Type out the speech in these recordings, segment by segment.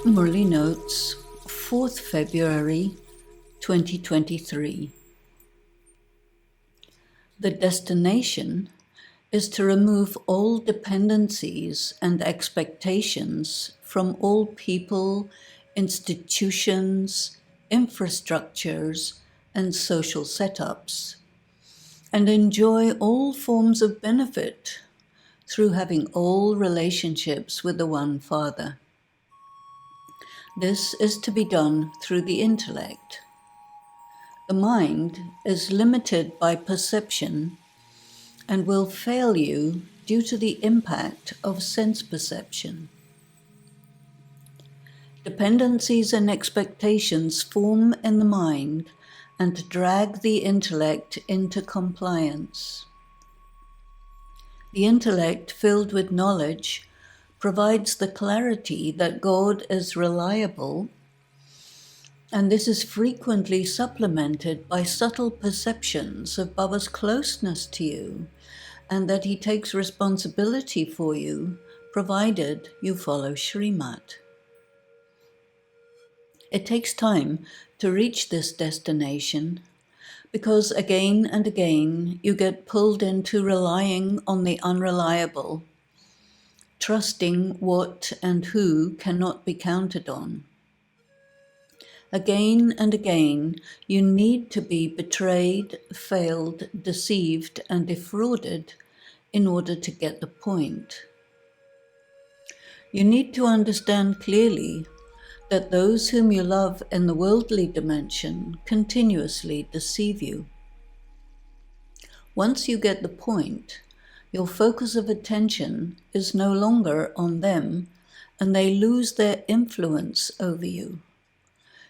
Murli Notes, 4th February 2023. The destination is to remove all dependencies and expectations from all people, institutions, infrastructures, and social setups, and enjoy all forms of benefit through having all relationships with the One Father. This is to be done through the intellect. The mind is limited by perception and will fail you due to the impact of sense perception. Dependencies and expectations form in the mind and drag the intellect into compliance. The intellect, filled with knowledge, provides the clarity that God is reliable, and this is frequently supplemented by subtle perceptions of Baba's closeness to you and that he takes responsibility for you, provided you follow Srimat. It takes time to reach this destination because again and again you get pulled into relying on the unreliable, trusting what and who cannot be counted on. Again and again, you need to be betrayed, failed, deceived, and defrauded in order to get the point. You need to understand clearly that those whom you love in the worldly dimension continuously deceive you. Once you get the point, your focus of attention is no longer on them, and they lose their influence over you.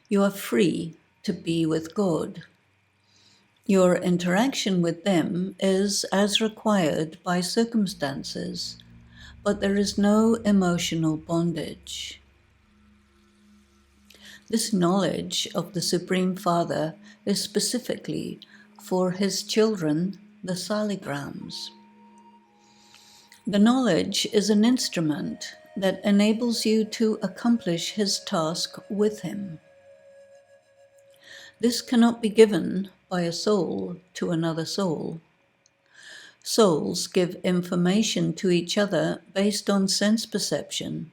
You are free to be with God. Your interaction with them is as required by circumstances, but there is no emotional bondage. This knowledge of the Supreme Father is specifically for his children, the Saligrams. The knowledge is an instrument that enables you to accomplish his task with him. This cannot be given by a soul to another soul. Souls give information to each other based on sense perception,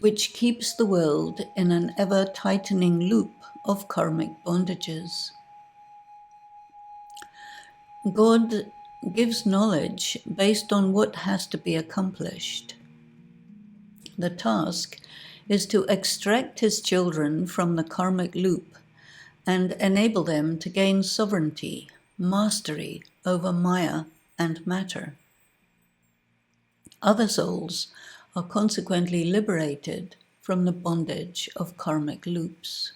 which keeps the world in an ever-tightening loop of karmic bondages. God gives knowledge based on what has to be accomplished. The task is to extract his children from the karmic loop and enable them to gain sovereignty, mastery over Maya and matter. Other souls are consequently liberated from the bondage of karmic loops.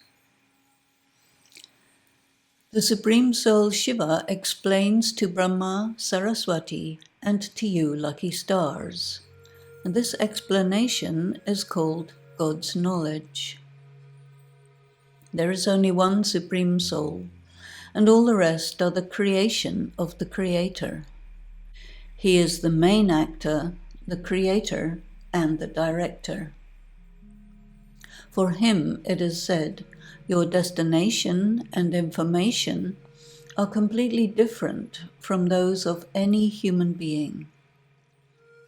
The Supreme Soul Shiva explains to Brahma, Saraswati, and to you lucky stars. And this explanation is called God's knowledge. There is only one Supreme Soul, and all the rest are the creation of the Creator. He is the main actor, the Creator, and the Director. For him, it is said, your destination and information are completely different from those of any human being.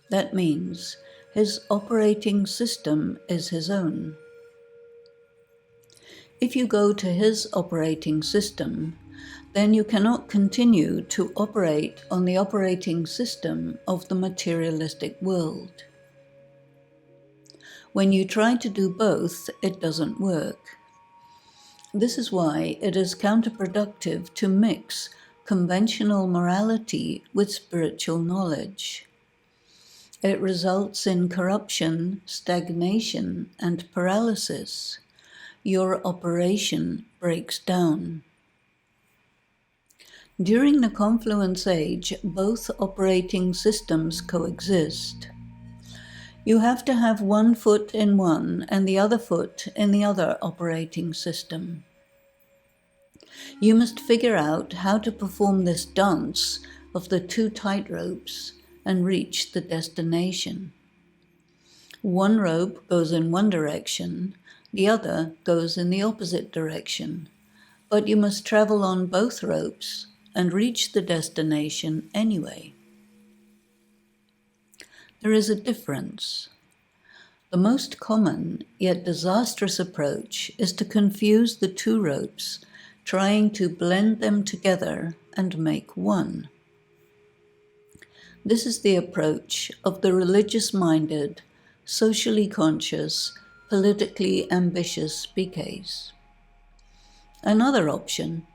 That means his operating system is his own. If you go to his operating system, then you cannot continue to operate on the operating system of the materialistic world. When you try to do both, it doesn't work. This is why it is counterproductive to mix conventional morality with spiritual knowledge. It results in corruption, stagnation, and paralysis. Your operation breaks down. During the confluence age, both operating systems coexist. You have to have one foot in one and the other foot in the other operating system. You must figure out how to perform this dance of the two tightropes and reach the destination. One rope goes in one direction, the other goes in the opposite direction, but you must travel on both ropes and reach the destination anyway. There is a difference. The most common yet disastrous approach is to confuse the two ropes, trying to blend them together and make one. This is the approach of the religious-minded, socially conscious, politically ambitious bhikkhus. Another option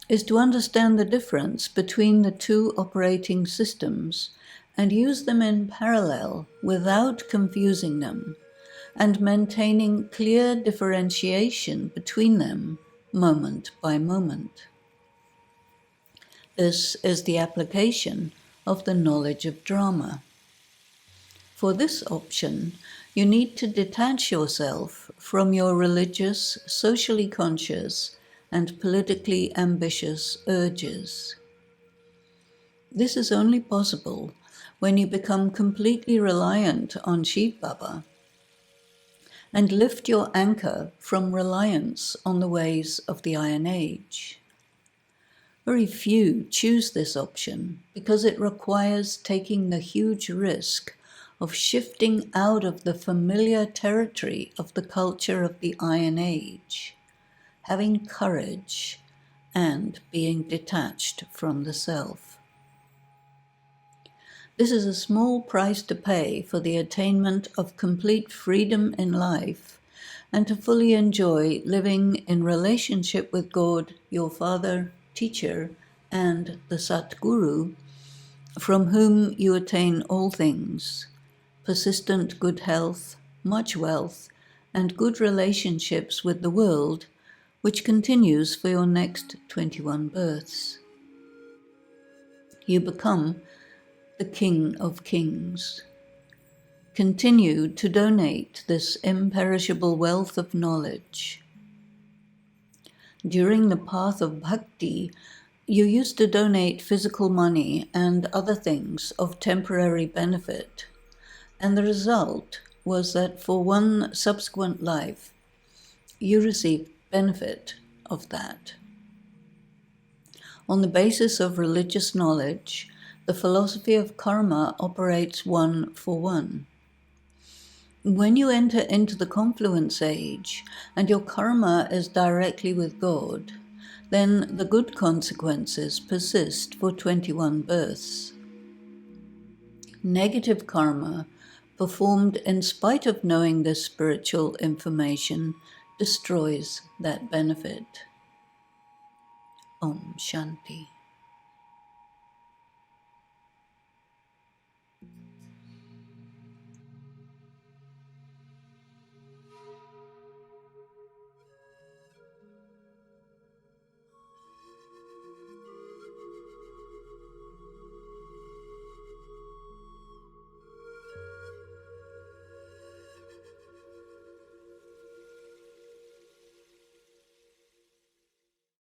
is to understand the difference between the two operating systems and use them in parallel without confusing them, and maintaining clear differentiation between them moment by moment. This is the application of the knowledge of drama. For this option, you need to detach yourself from your religious, socially conscious, and politically ambitious urges. This is only possible when you become completely reliant on Shiv Baba and lift your anchor from reliance on the ways of the Iron Age. Very few choose this option because it requires taking the huge risk of shifting out of the familiar territory of the culture of the Iron Age, having courage, and being detached from the self. This is a small price to pay for the attainment of complete freedom in life and to fully enjoy living in relationship with God, your Father, Teacher, and the Satguru, from whom you attain all things, persistent good health, much wealth, and good relationships with the world, which continues for your next 21 births. You become the King of Kings. Continue to donate this imperishable wealth of knowledge. During the path of bhakti, you used to donate physical money and other things of temporary benefit, and the result was that for one subsequent life, you received benefit of that. On the basis of religious knowledge, the philosophy of karma operates one for one. When you enter into the confluence age and your karma is directly with God, then the good consequences persist for 21 births. Negative karma, performed in spite of knowing this spiritual information, destroys that benefit. Om Shanti.